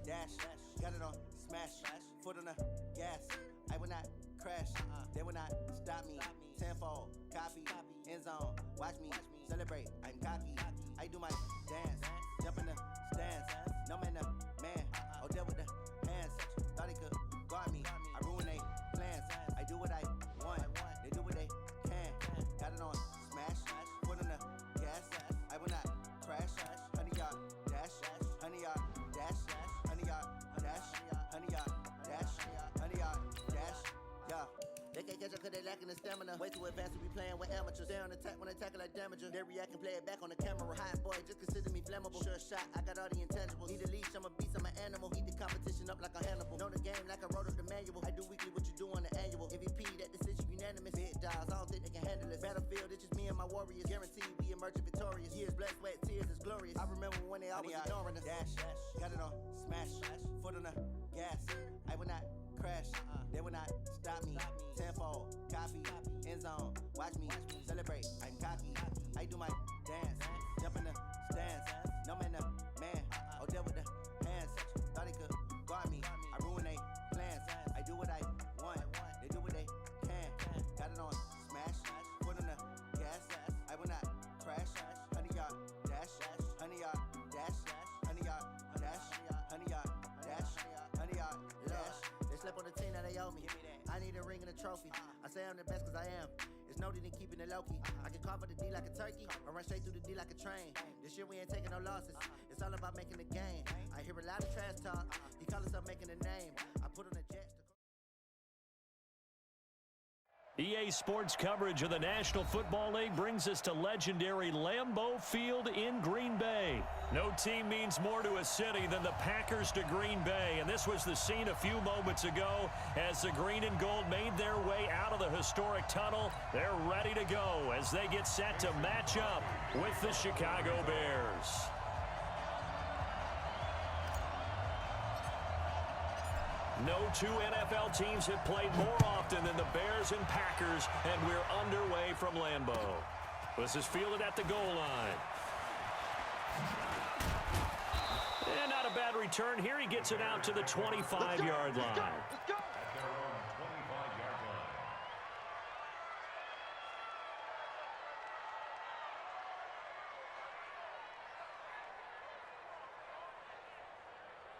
dash. Got it on smash. Foot on the gas. I will not crash. They will not stop me. Tenfold, copy, end zone. Watch me celebrate. I'm cocky. I do my dance. Jump in the stands. No man, man. Oh, there with the hands. Thought he could guard me. I ruin they plans. I do what I want. They do what they can. Got it on smash. Foot on the gas. I will not crash. 100-yard dash. 100-yard dash. 100-yard dash. 100-yard dash. 100-yard dash. Yeah. They can't catch up cause they lacking the stamina. Way too advanced to be playing with amateurs. Stay on attack when they tackle like damager. They react and play it back on the camera. Hot boy, just consider me flammable. Sure shot, I got all the intangibles. Need a leash, I'm a beast, I'm an animal. Eat the competition up like a Hannibal. Know the game like I wrote up the manual. I do weekly what you do on the annual. MVP, that decision unanimous. Big dogs, I don't think they can handle this. Battlefield, it's just me and my warriors. Guaranteed we emerge victorious. Years, blood, sweat, tears, it's glorious. I remember when they always ignoring us. Dash, got it on smash. Foot on the gas. I will not crash. They will not stop me. Tenfold, copy, end zone. Watch me celebrate. I'm cocky. I do my dance. Jump in the stands. No man, man. Oh, there with the hands. Thought he could guard me. I ruin they plans. I do what I want. They do what they can. Got it on smash. Foot on the gas. I will not crash. 100-yard dash. 100-yard dash. 100-yard dash. 100-yard dash. 100-yard dash. They slept on the team, now they owe me. I need a ring and a trophy. I say I'm the best cause I am. It's noted in keeping it low-key. I can carve up the D like a turkey or run straight through the D like a train. This year we ain't taking no losses. It's all about making the game. I hear a lot of trash talk. He call himself making a name. I put on the Jets to... EA Sports coverage of the National Football League brings us to legendary Lambeau Field in Green Bay. No team means more to a city than the Packers to Green Bay, and this was the scene a few moments ago as the green and gold made their way out of the historic tunnel. They're ready to go as they get set to match up with the Chicago Bears. No two NFL teams have played more often than the Bears and Packers, and we're underway from Lambeau. This is fielded at the goal line. And not a bad return. Here he gets it out to the 25-yard line. Let's go.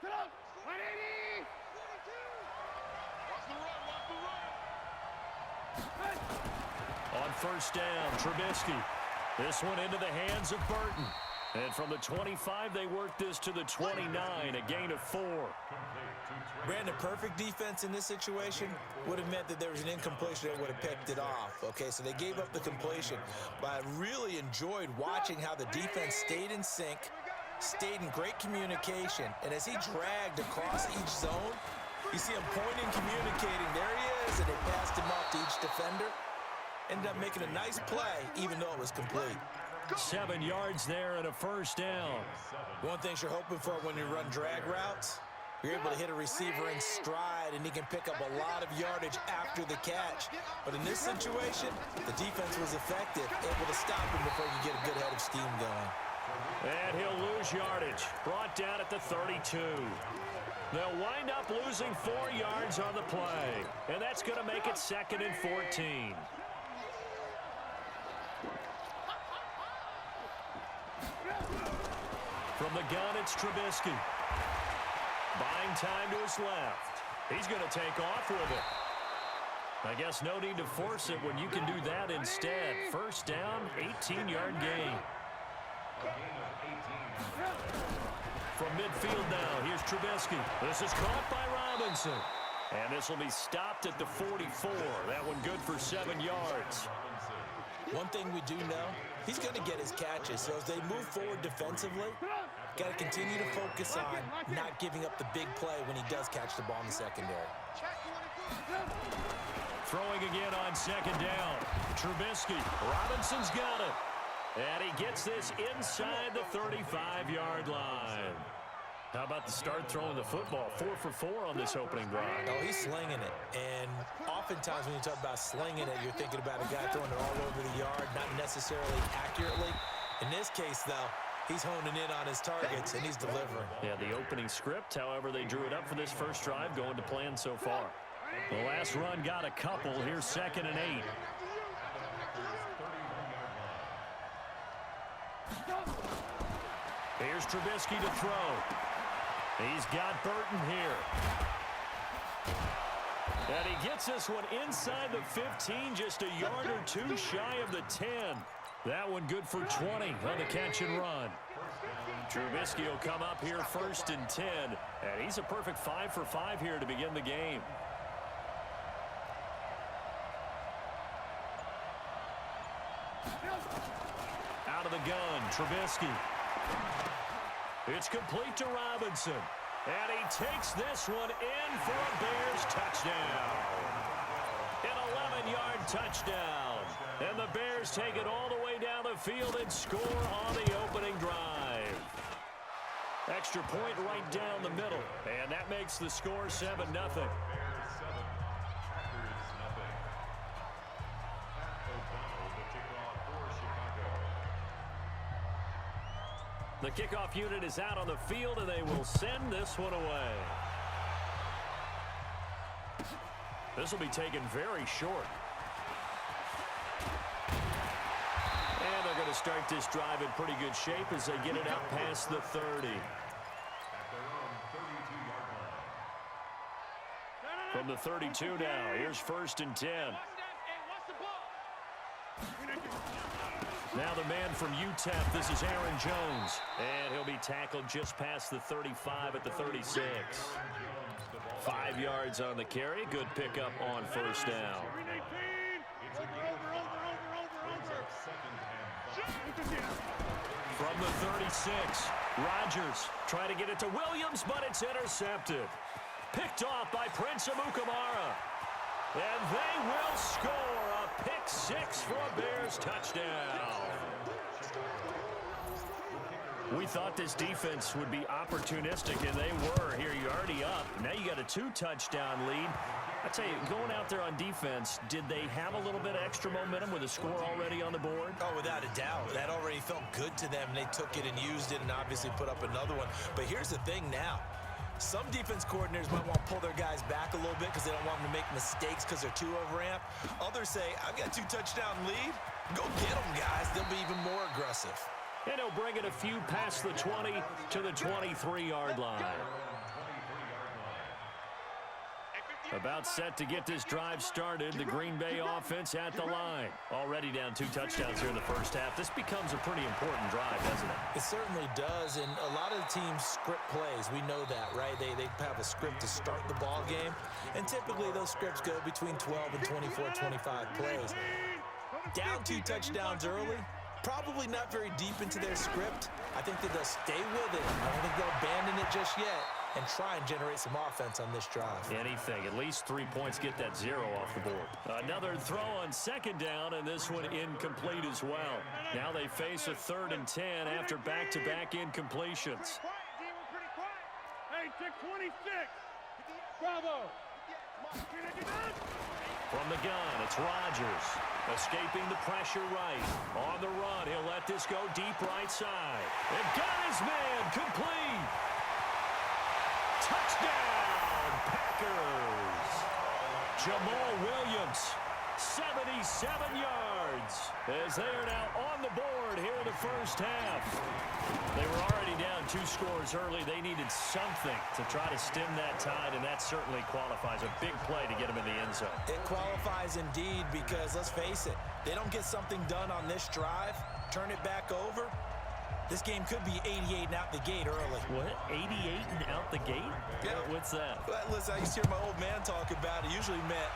Get up! 180! On first down, Trubisky. This one into the hands of Burton. And from the 25, they work this to the 29, a gain of 4. Brandon, perfect defense in this situation would have meant that there was an incompletion that would have picked it off. Okay, so they gave up the completion. But I really enjoyed watching how the defense stayed in sync, stayed in great communication, and as he dragged across each zone, you see him pointing, communicating. There he is, and they passed him off to each defender. Ended up making a nice play, even though it was complete. 7 yards there and a first down. One thing you're hoping for when you run drag routes, you're able to hit a receiver in stride, and he can pick up a lot of yardage after the catch. But in this situation, the defense was effective, able to stop him before you get a good head of steam going. And he'll lose yardage. Brought down at the 32. They'll wind up losing 4 yards on the play. And that's going to make it 2nd and 14. From the gun, it's Trubisky. Buying time to his left. He's going to take off with it. I guess no need to force it when you can do that instead. First down, 18-yard gain. From midfield now, here's Trubisky. This is caught by Robinson. And this will be stopped at the 44. That one good for 7 yards. One thing we do know, he's going to get his catches. So as they move forward defensively, got to continue to focus on not giving up the big play when he does catch the ball in the secondary. Throwing again on 2nd down. Trubisky. Robinson's got it. And he gets this inside the 35-yard line. How about the start throwing the football? 4 for 4 on this opening drive. Oh, he's slinging it. And oftentimes when you talk about slinging it, you're thinking about a guy throwing it all over the yard, not necessarily accurately. In this case, though, He's honing in on his targets, and he's delivering. Yeah, the opening script, however, they drew it up for this first drive, going to plan so far. The last run got a couple. Here's 2nd and 8. Here's Trubisky to throw. He's got Burton here. And he gets this one inside the 15, just a yard or two shy of the 10. That one good for 20 on the catch and run. Trubisky will come up here 1st and 10. And he's a perfect 5 for 5 here to begin the game. Out of the gun, Trubisky. It's complete to Robinson. And he takes this one in for a Bears touchdown. An 11-yard touchdown. And the Bears take it all the way down the field and score on the opening drive. Extra point right down the middle. And that makes the score 7-0. The kickoff unit is out on the field, and they will send this one away. This will be taken very short. And they're going to start this drive in pretty good shape as they get it out past the 30. From the 32 now, here's 1st and 10. Now the man from UTEP, this is Aaron Jones. And he'll be tackled just past the 35 at the 36. 5 yards on the carry. Good pickup on 1st down. From the 36, Rodgers trying to get it to Williams, but it's intercepted. Picked off by Prince Amukamara. And they will score a pick 6 for a Bears touchdown. We thought this defense would be opportunistic, and they were. Here, you're already up. Now you got a 2-touchdown lead. I tell you, going out there on defense, did they have a little bit of extra momentum with a score already on the board? Oh, without a doubt. That already felt good to them. They took it and used it and obviously put up another one. But here's the thing now. Some defense coordinators might want to pull their guys back a little bit because they don't want them to make mistakes because they're too overamped. Others say, I've got a 2-touchdown lead. Go get them, guys. They'll be even more aggressive. And he'll bring it a few past the 20 to the 23-yard line. About set to get this drive started. The Green Bay offense at the line. Already down 2 touchdowns here in the first half. This becomes a pretty important drive, doesn't it? It certainly does, and a lot of the teams script plays. We know that, right? They have a script to start the ball game, and typically those scripts go between 12 and 24, 25 plays. Down 2 touchdowns early, probably not very deep into their script. I think that they'll stay with it. I don't think they'll abandon it just yet and try and generate some offense on this drive. Anything. At least 3 points, get that 0 off the board. Another throw on 2nd down, and this one incomplete as well. Now they face a 3rd and 10 after back-to-back incompletions. Hey, check 26. Bravo. From the gun, it's Rodgers. Escaping the pressure right. On the run, he'll let this go deep right side. And got his man complete. Touchdown, Packers. Jamal Williams, 77 yards, as they are now on the board here in the first half. They were already down 2 scores early. They needed something to try to stem that tide, and that certainly qualifies. A big play to get them in the end zone. It qualifies indeed because, let's face it, they don't get something done on this drive, turn it back over, this game could be 88 and out the gate early. What? 88 and out the gate? Yeah. What's that? Well, listen, I used to hear my old man talk about it. Usually meant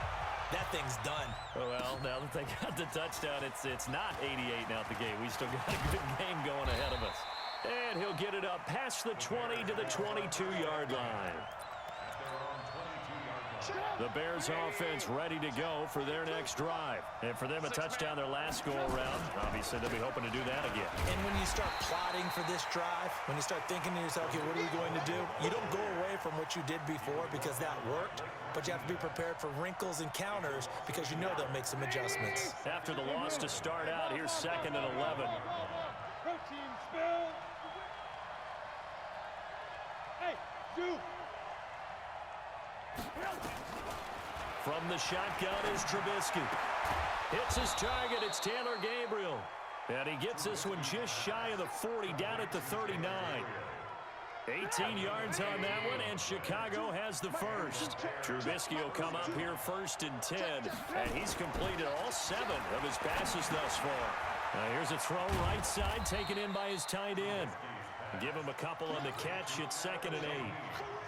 that thing's done. Well, now that they got the touchdown, it's not 88 and out the gate. We still got a good game going ahead of us. And he'll get it up past the 20 to the 22-yard line. The Bears offense ready to go for their next drive. And for them, a touchdown their last go-around. Obviously, they'll be hoping to do that again. And when you start plotting for this drive, when you start thinking to yourself, okay, what are we going to do? You don't go away from what you did before because that worked, but you have to be prepared for wrinkles and counters because you know they'll make some adjustments. After the loss to start out, here's 2nd and 11. Protein spill. From the shotgun is Trubisky. Hits his target. It's Taylor Gabriel. And he gets this one just shy of the 40, down at the 39. 18 yards on that one, and Chicago has the first. Trubisky will come up here 1st and 10, and he's completed all 7 of his passes thus far. Now here's a throw right side, taken in by his tight end. Give him a couple on the catch. It's 2nd and 8.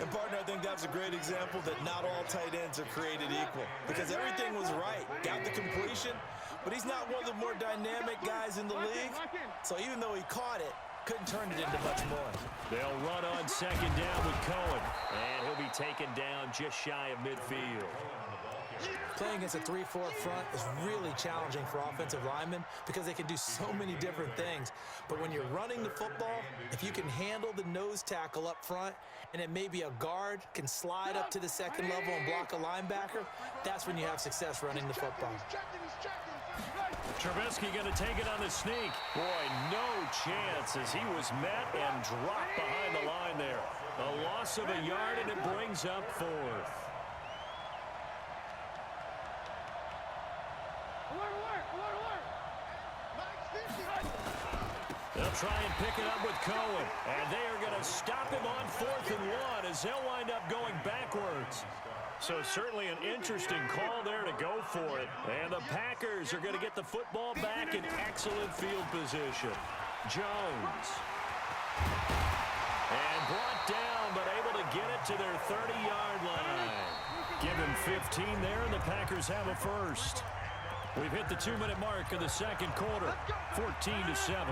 And, partner, I think that's a great example that not all tight ends are created equal, because everything was right. Got the completion, but he's not one of the more dynamic guys in the league. So even though he caught it, couldn't turn it into much more. They'll run on 2nd down with Cohen, and he'll be taken down just shy of midfield. Playing against a 3-4 front is really challenging for offensive linemen because they can do so many different things. But when you're running the football, if you can handle the nose tackle up front, and then maybe a guard can slide up to the 2nd level and block a linebacker, that's when you have success running the football. Trubisky going to take it on the sneak. Boy, no chance as he was met and dropped behind the line there. A loss of a yard, and it brings up 4th. They'll try and pick it up with Cohen, and they are going to stop him on 4th and 1 as they'll wind up going backwards. So certainly an interesting call there to go for it. And the Packers are going to get the football back in excellent field position. Jones. And brought down, but able to get it to their 30-yard line. Give him 15 there, and the Packers have a first. We've hit the 2-minute mark of the 2nd quarter, 14-7.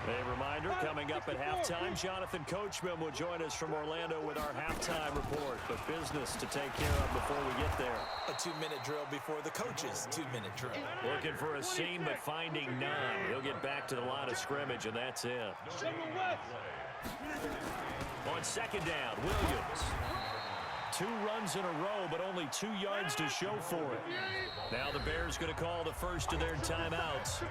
A reminder, coming up at halftime, Jonathan Coachman will join us from Orlando with our halftime report. But business to take care of before we get there. A 2-minute drill before the coach's 2-minute drill. Looking for a seam, but finding none. He'll get back to the line of scrimmage, and that's it. On 2nd down, Williams. 2 runs in a row, but only 2 yards to show for it. Now the Bears going to call the first of their timeouts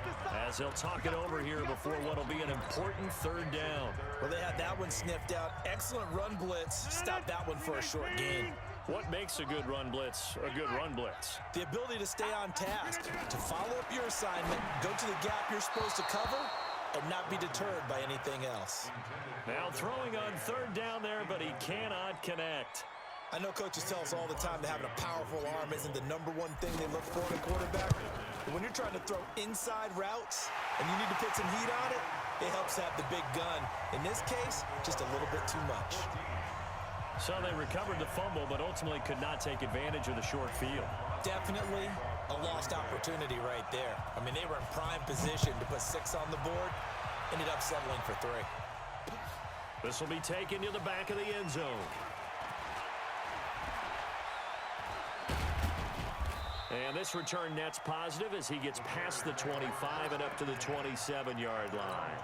as they'll talk it over here before what will be an important 3rd down. Well, they had that one sniffed out. Excellent run blitz. Stop that one for a short gain. What makes a good run blitz a good run blitz? The ability to stay on task, to follow up your assignment, go to the gap you're supposed to cover, and not be deterred by anything else. Now throwing on 3rd down there, but he cannot connect. I know coaches tell us all the time that having a powerful arm isn't the #1 thing they look for in a quarterback. But when you're trying to throw inside routes and you need to put some heat on it, it helps have the big gun. In this case, just a little bit too much. So they recovered the fumble, but ultimately could not take advantage of the short field. Definitely a lost opportunity right there. I mean, they were in prime position to put 6 on the board, ended up settling for 3. This will be taken to the back of the end zone. And this return net's positive as he gets past the 25 and up to the 27-yard line.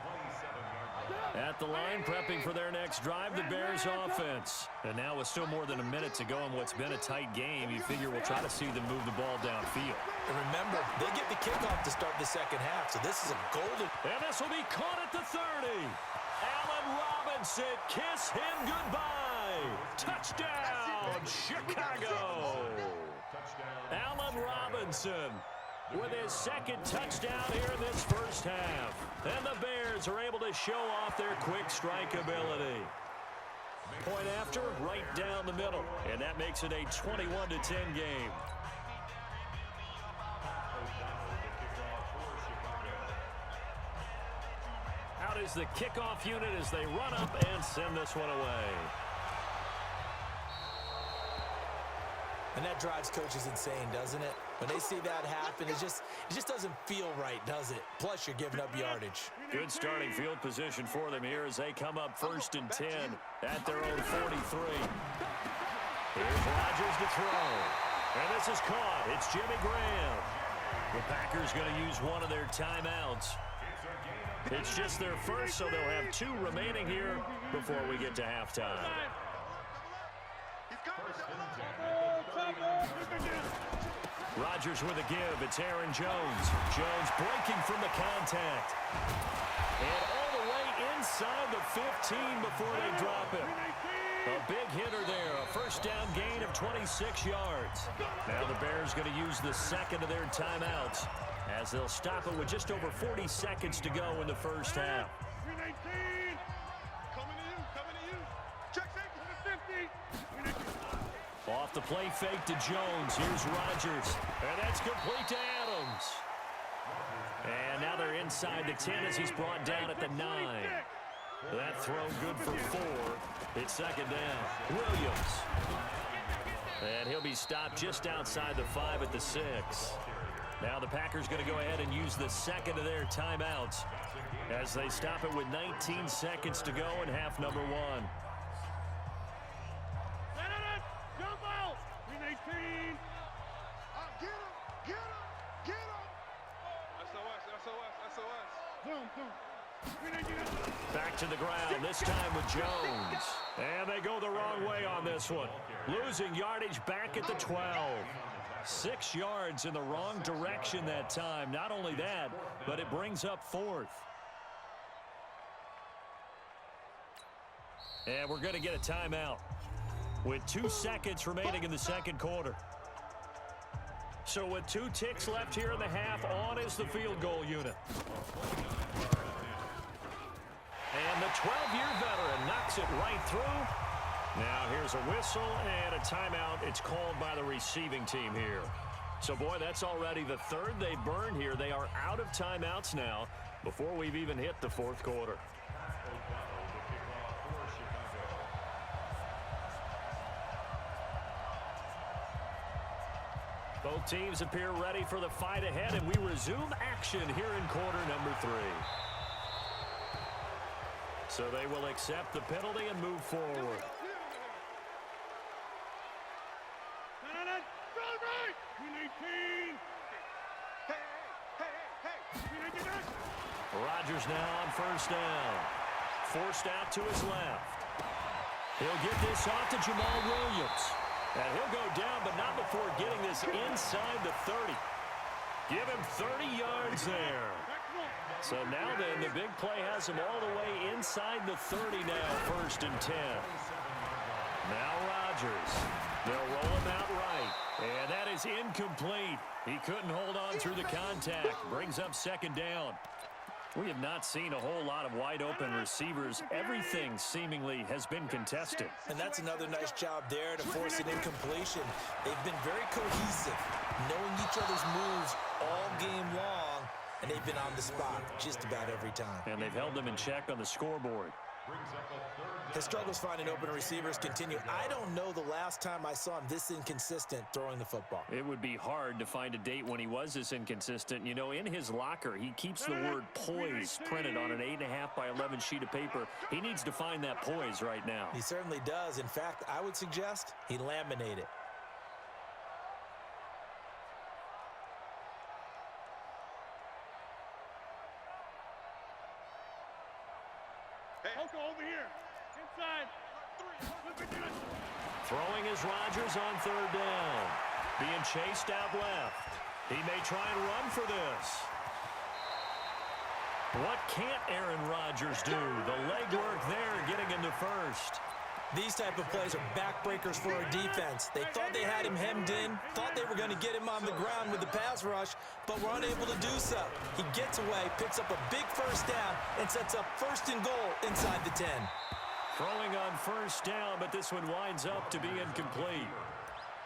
At the line, prepping for their next drive, the Bears offense. And now with still more than a minute to go in what's been a tight game, you figure we'll try to see them move the ball downfield. And remember, they get the kickoff to start the 2nd half, so this is a golden... And this will be caught at the 30. Allen Robinson, kiss him goodbye. Touchdown, Chicago. Allen Robinson with his 2nd touchdown here in this first half. And the Bears are able to show off their quick strike ability. Point after, right down the middle. And that makes it a 21-10 game. Out is the kickoff unit as they run up and send this one away. And that drives coaches insane, doesn't it? When they see that happen, it just doesn't feel right, does it? Plus, you're giving up yardage. Good starting field position for them here as they come up 1st and 10 at their own 43. Here's Rodgers to throw. And this is caught. It's Jimmy Graham. The Packers going to use one of their timeouts. It's just their first, so they'll have 2 remaining here before we get to halftime. Rodgers with a give. It's Aaron Jones. Jones breaking from the contact. And all the way inside the 15 before they drop him. A big hitter there, a first down gain of 26 yards. Now the Bears going to use the second of their timeouts as they'll stop it with just over 40 seconds to go in the first half. Off the play fake to Jones. Here's Rodgers. And that's complete to Adams. And now they're inside the 10 as he's brought down at the 9. That throw good for 4. It's second down. Williams. And he'll be stopped just outside the 5 at the 6. Now the Packers going to go ahead and use the second of their timeouts as they stop it with 19 seconds to go in half number 1. Back to the ground, this time with Jones. And they go the wrong way on this one. Losing yardage back at the 12. 6 yards in the wrong direction that time. Not only that, but it brings up 4th. And we're going to get a timeout with 2 seconds remaining in the second quarter. So with 2 ticks left here in the half, on is the field goal unit. And the 12-year veteran knocks it right through. Now here's a whistle and a timeout. It's called by the receiving team here. So, boy, that's already the 3rd they've burned here. They are out of timeouts now before we've even hit the 4th quarter. Both teams appear ready for the fight ahead, and we resume action here in quarter number 3. So they will accept the penalty and move forward. Rodgers now on first down. Forced out to his left. He'll get this off to Jamal Williams. And he'll go down, but not before getting this inside the 30. Give him 30 yards there. So now then, the big play has him all the way inside the 30 now, 1st and 10. Now Rodgers. They'll roll him out right. And that is incomplete. He couldn't hold on through the contact. Brings up second down. We have not seen a whole lot of wide-open receivers. Everything seemingly has been contested. And that's another nice job there to force an incompletion. They've been very cohesive, knowing each other's moves all game long, and they've been on the spot just about every time. And they've held them in check on the scoreboard. His struggles finding open receivers continue. I don't know the last time I saw him this inconsistent throwing the football. It would be hard to find a date when he was this inconsistent. You know, in his locker, he keeps the word poise printed on an 8.5 by 11 sheet of paper. He needs to find that poise right now. He certainly does. In fact, I would suggest he laminate it. Over here. Inside. Throwing is Rodgers on third down. Being chased out left. He may try and run for this. What can't Aaron Rodgers do? The legwork there getting into first. These type of plays are backbreakers for our defense. They thought they had him hemmed in, thought they were going to get him on the ground with the pass rush, but were unable to do so. He gets away, picks up a big first down, and sets up 1st and goal inside the 10. Throwing on first down, but this one winds up to be incomplete.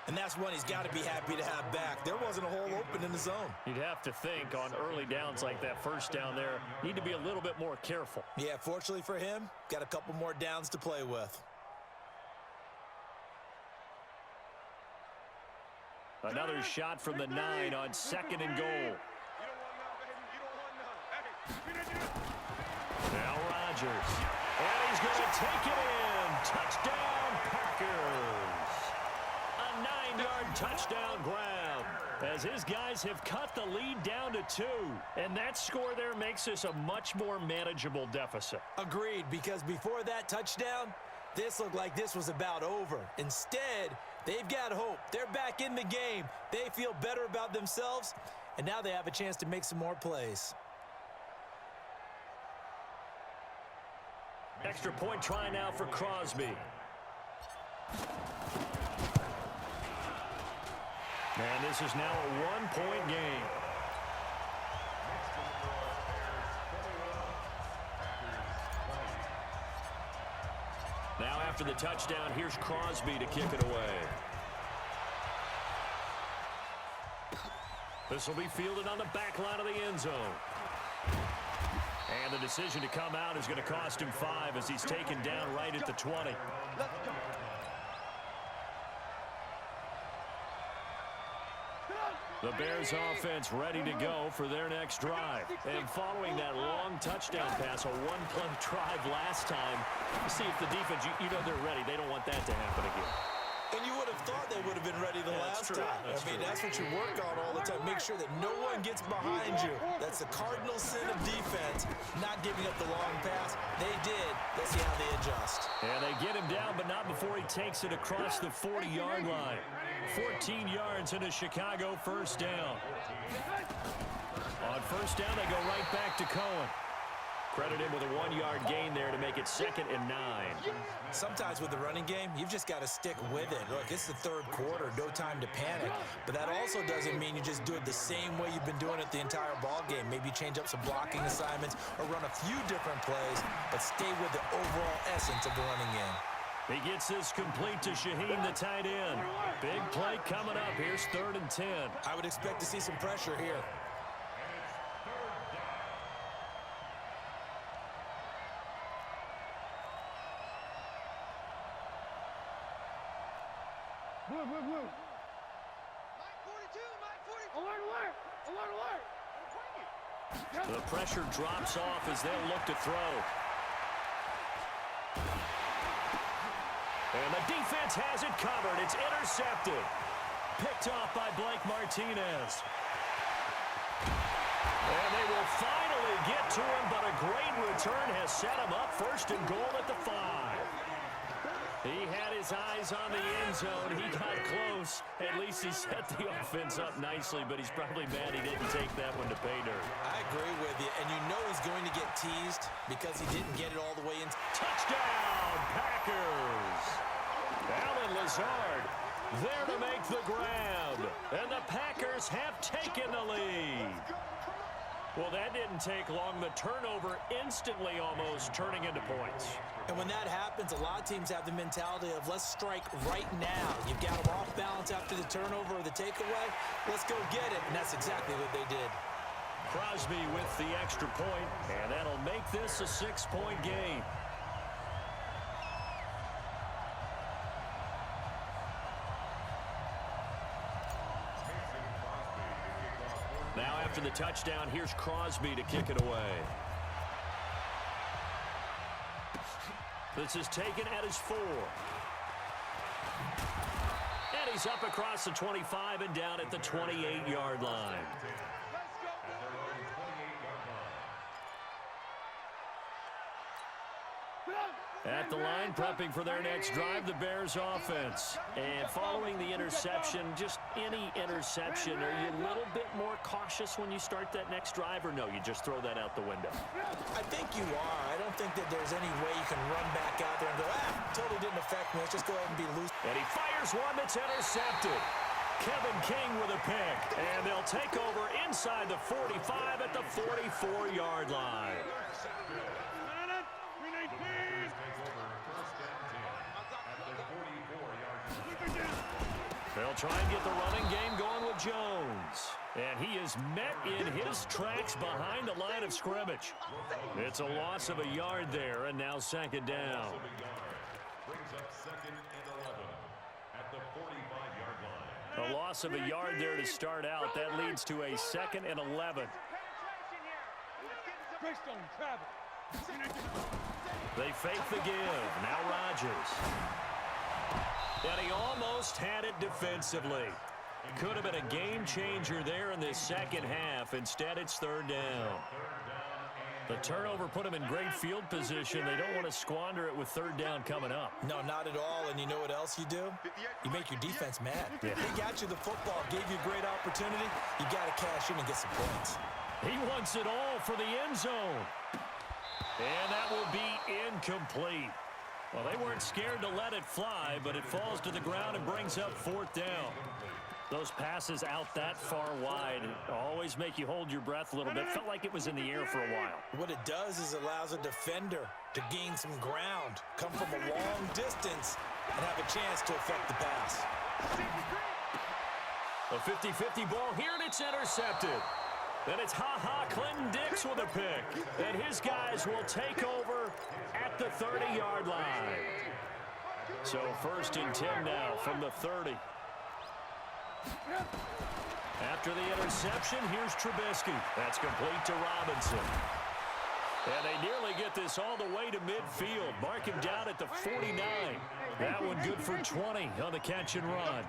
And that's one he's got to be happy to have back. There wasn't a hole open in the zone. You'd have to think on early downs like that first down there, need to be a little bit more careful. Yeah, fortunately for him, got a couple more downs to play with. Another shot from the 9 on 2nd and goal. Now Rodgers. And he's going to take it in. Touchdown, Packers. A 9-yard touchdown grab as his guys have cut the lead down to 2. And that score there makes this a much more manageable deficit. Agreed, because before that touchdown, this looked like this was about over. Instead, they've got hope. They're back in the game. They feel better about themselves, and now they have a chance to make some more plays. Extra point try now for Crosby. And this is now a one-point game. Now after the touchdown, here's Crosby to kick it away. This will be fielded on the back line of the end zone. And the decision to come out is going to cost him 5 as he's taken down right at the 20. The Bears offense ready to go for their next drive. And following that long touchdown pass, a one-play drive last time, see if the defense, you know they're ready. They don't want that to happen again. And you would have thought they would have been ready the last time. That's what you work on all the time. Make sure that no one gets behind you. That's the cardinal sin of defense, not giving up the long pass. They did. Let's see how they adjust. And they get him down, but not before he takes it across the 40-yard line. 14 yards into Chicago, first down. On first down, they go right back to Cohen. Credit him with a 1-yard gain there to make it 2nd and 9. Sometimes with the running game, you've just got to stick with it. Look, it's the third quarter, no time to panic. But that also doesn't mean you just do it the same way you've been doing it the entire ball game. Maybe change up some blocking assignments or run a few different plays, but stay with the overall essence of the running game. He gets this complete to Shaheen, the tight end. Big play coming up. Here's 3rd and 10. I would expect to see some pressure here. Blue. Mike 42, Mike 42. Alert, alert. Alert, alert. The pressure drops off as they'll look to throw. And the defense has it covered. It's intercepted. Picked off by Blake Martinez. And they will finally get to him, but a great return has set him up 1st and goal at the 5. He had his eyes on the end zone. He got close. At least he set the offense up nicely, but he's probably mad he didn't take that one to pay dirt. I agree with you, and you know he's going to get teased because he didn't get it all the way in. Touchdown, Packers! Allen Lazard there to make the grab, and the Packers have taken the lead. Well, that didn't take long. The turnover instantly almost turning into points. And when that happens, a lot of teams have the mentality of let's strike right now. You've got them off balance after the turnover or the takeaway. Let's go get it. And that's exactly what they did. Crosby with the extra point, and that'll make this a 6-point game. Now after the touchdown, here's Crosby to kick it away. This is taken at his 4. And he's up across the 25 and down at the 28-yard line. At the line, prepping for their next drive, the Bears offense. And following the interception, just any interception, are you a little bit more cautious when you start that next drive, or no, you just throw that out the window? I think you are. I don't think that there's any way you can run back out there and go, totally didn't affect me. Let's just go ahead and be loose. And he fires one that's intercepted. Kevin King with a pick. And they'll take over inside the 45 at the 44-yard line. They'll try and get the running game going with Jones. And he is met in his tracks behind the line of scrimmage. It's a loss of a yard there, and now 2nd down. Brings up 2nd and 11 at the 45-yard line. A loss of a yard there to start out. That leads to a 2nd and 11. They fake the give. Now Rodgers. And he almost had it defensively. Could have been a game changer there in this second half. Instead, it's 3rd down. The turnover put him in great field position. They don't want to squander it with 3rd down coming up. No, not at all. And you know what else you do? You make your defense mad. Yeah. They got you the football, gave you a great opportunity. You got to cash in and get some points. He wants it all for the end zone. And that will be incomplete. Well, they weren't scared to let it fly, but it falls to the ground and brings up 4th down. Those passes out that far wide always make you hold your breath a little bit. Felt like it was in the air for a while. What it does is allows a defender to gain some ground, come from a long distance, and have a chance to affect the pass. A 50-50 ball here, and it's intercepted. Then it's Clinton Dix with a pick. And his guys will take over at the 30-yard line. So 1st and 10 now from the 30. After the interception, here's Trubisky. That's complete to Robinson. And they nearly get this all the way to midfield. Mark him down at the 49. That one good for 20 on the catch and run.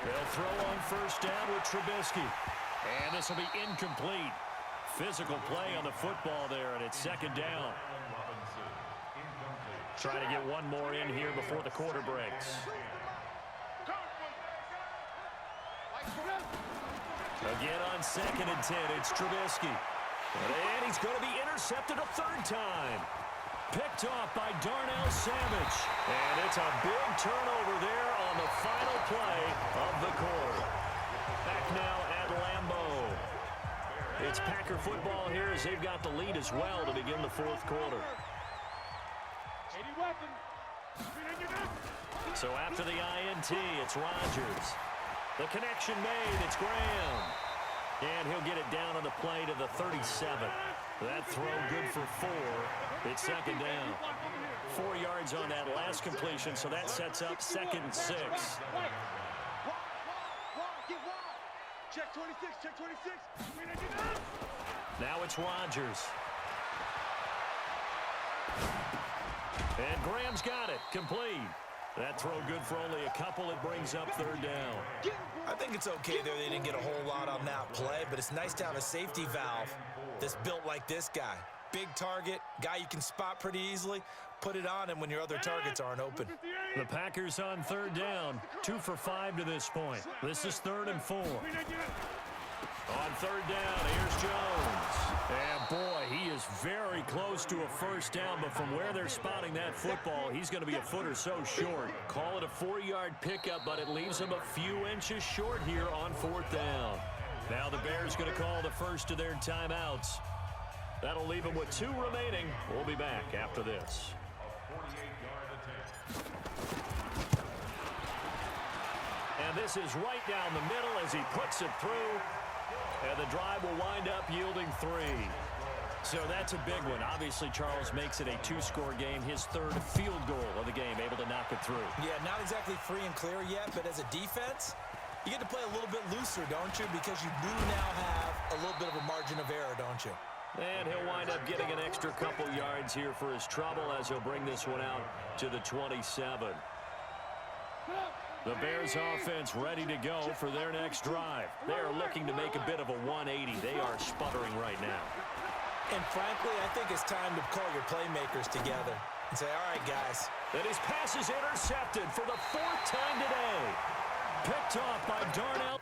They'll throw on 1st down with Trubisky. And this will be incomplete. Physical play on the football there, and it's 2nd down. Trying to get one more in here before the quarter breaks. Again on 2nd and 10, it's Trubisky. And he's going to be intercepted a 3rd time. Picked off by Darnell Savage. And it's a big turnover there on the final play of the quarter. Back now at Lambeau. It's Packer football here as they've got the lead as well to begin the 4th quarter. So after the INT, it's Rodgers. The connection made, it's Graham. And he'll get it down on the play to the 37. That throw good for 4. It's 2nd down. 4 yards on that last completion, so that sets up 2nd and 6. Check 26, check 26. Now it's Rodgers. And Graham's got it, complete. That throw good for only a couple. It brings up 3rd down. I think it's okay there. They didn't get a whole lot on that play, but it's nice to have a safety valve that's built like this guy. Big target, guy you can spot pretty easily. Put it on him when your other targets aren't open. The Packers on 3rd down. 2 for 5 to this point. This is 3rd and 4. On 3rd down, here's Jones. And boy, he is very close to a 1st down, but from where they're spotting that football, he's going to be a foot or so short. Call it a 4-yard pickup, but it leaves him a few inches short here on 4th down. Now the Bears going to call the first of their timeouts. That'll leave them with 2 remaining. We'll be back after this. And this is right down the middle as he puts it through. And the drive will wind up yielding 3. So that's a big one. Obviously, Charles makes it a 2-score game. His 3rd field goal of the game, able to knock it through. Yeah, not exactly free and clear yet, but as a defense, you get to play a little bit looser, don't you? Because you do now have a little bit of a margin of error, don't you? And he'll wind up getting an extra couple yards here for his trouble as he'll bring this one out to the 27. The Bears offense ready to go for their next drive. They are looking to make a bit of a 180. They are sputtering right now. And frankly, I think it's time to call your playmakers together and say, all right, guys. And his pass is intercepted for the 4th time today. Picked off by Darnell.